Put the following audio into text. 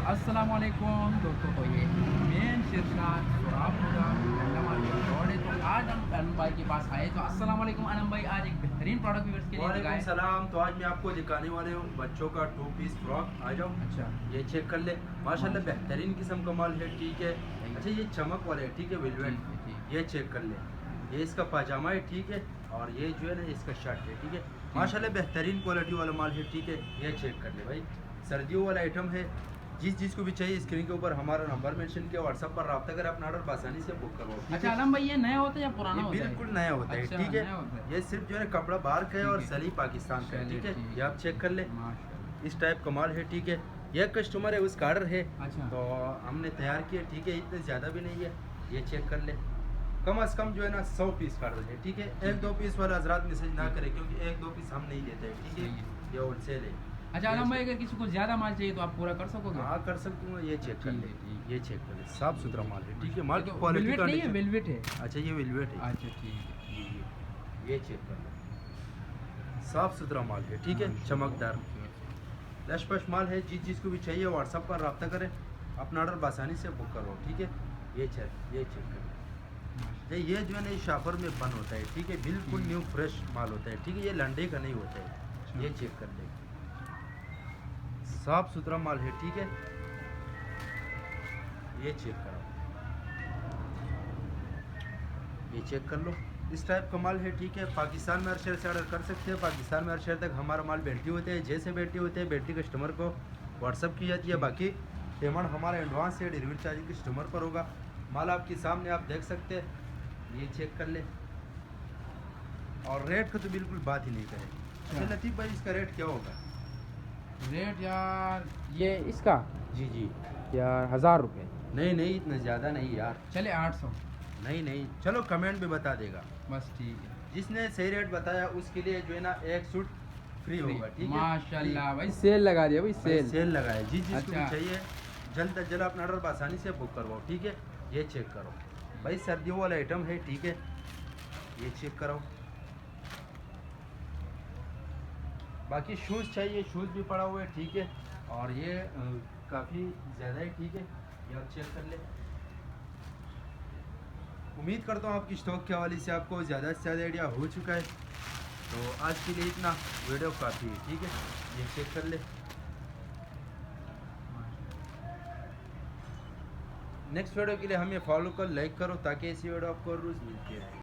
अस्सलामुअलैकुम दोस्तों। तो ये मेन शीर्षक सुराब होगा है। तो आज हम अनम भाई के पास आए। तो अस्सलामुअलैकुम अनम भाई, आज एक बेहतरीन प्रोडक्ट व्यूअर्स के लिए वालेकुम दिखाएं। सलाम। तो आज मैं आपको दिखाने वाले हूँ बच्चों का 2 पीस फ्रॉक। आ जाओ, अच्छा, ये चेक कर ले। माशाल्लाह बेहतरीन किस्म का माल है, ठीक है। अच्छा, ये चमक वाले है, ठीक है, वेलवेट। ठीक है, ठीक ये चेक कर ले, ये इसका पाजामा है, ठीक है। और ये जो है ना इसका शर्ट है, ठीक है। माशाल्लाह बेहतरीन क्वालिटी वाला माल है, ठीक है। ये चेक कर ले भाई, सर्दियों वाला आइटम है। जिस चीज़ को भी चाहिए स्क्रीन के ऊपर हमारा नंबर मेंशन किया, व्हाट्सएप पर रब्ता कर अपना ऑर्डर आसानी से बुक करवाओ, ठीक अच्छा है। अनम भाई, ये नया होता है या पुराना ये होता है? बिल्कुल नया होता है, अच्छा, ठीक नया होता है। है। ये सिर्फ जो है कपड़ा बाहर का है और ठीक है। सली पाकिस्तान का है, चलिए, ठीक है। ठीक ये है। आप चेक कर ले, माशाल्लाह। इस टाइप का माल है, ठीक है। यह कस्टमर है, उसका ऑर्डर है, अच्छा। तो हमने तैयार किया, ठीक है। इतने ज़्यादा भी नहीं है, ये चेक कर ले। कम अज़ कम जो है ना 100 पीस का ऑर्डर है, ठीक है। एक दो पीस वाला हजरात मैसेज ना करें, क्योंकि एक दो पीस हम नहीं देते हैं, ठीक सही है। है। ये होलसेल है। अच्छा अनम भाई, अगर किसी को ज़्यादा माल चाहिए तो आप पूरा कर सकोगे? हाँ, कर सकता हूँ। ये चेक कर ठीक ले, है, ठीक है। ये चेक कर ले, साफ़ सुथरा माल है, ठीक है। माल की तो क्वालिटी वेलवेट नहीं है, वेलवेट है। अच्छा, ये वेलवेट है। अच्छा, ठीक है। ये चेक कर लो, साफ़ सुथरा माल है, ठीक है, चमकदार लश पश माल है। जिस चीज़ को भी चाहिए व्हाट्सएप पर रब्ता करें, अपना ऑर्डर आसानी से बुक करो, ठीक है। ये चेक कर लो। ये जो है ना शाफर में बन होता है, ठीक है। बिल्कुल न्यू फ्रेश माल होता है, ठीक है। ये लंडे का नहीं होता है। ये चेक कर ले, साफ़ सुथरा माल है, ठीक है। ये चेक करो, ये चेक कर लो, इस टाइप का माल है, ठीक है। पाकिस्तान में हर शहर से ऑर्डर कर सकते हैं। पाकिस्तान में हर शहर तक हमारा माल बेल्टी होते हैं। जैसे बेल्टी होते हैं, बेल्टी कस्टमर को व्हाट्सअप की जाती है। बाकी पेमेंट हमारा एडवांस से डिलीवरी चार्ज कस्टमर पर होगा। माल आपके सामने आप देख सकते हैं, ये चेक कर ले। और रेट का तो बिल्कुल बात ही नहीं करें। अच्छा लतीफ़ भाई, इसका रेट क्या होगा? रेट यार, ये इसका जी जी। यार 1000 रुपये। नहीं नहीं, इतना ज़्यादा नहीं यार। चले 800। नहीं नहीं, चलो कमेंट में बता देगा। बस ठीक है। जिसने सही रेट बताया उसके लिए जो है ना एक सूट फ्री होगा, ठीक है। माशाल्लाह भाई, सेल लगा दिया भाई, सेल सेल। सेल लगाए। जिस चीज़ को भी अच्छा। चाहिए जल्द अज जल्द अपना ऑर्डर आसानी से बुक करवाओ, ठीक है। ये चेक करो भाई, सर्दियों वाला आइटम है, ठीक है। ये चेक करो। बाकी शूज़ चाहिए, शूज़ भी पड़ा हुआ है, ठीक है। और ये काफ़ी ज़्यादा है, ठीक है। ये आप चेक कर ले। उम्मीद करता हूँ आपकी स्टॉक के हवाले से आपको ज़्यादा से ज़्यादा आइडिया हो चुका है। तो आज के लिए इतना, वीडियो काफ़ी है, ठीक है। ये चेक कर ले। नेक्स्ट वीडियो के लिए हमें फॉलो कर, लाइक करो, ताकि ऐसी वीडियो आपको रोज़ मिलती रहे।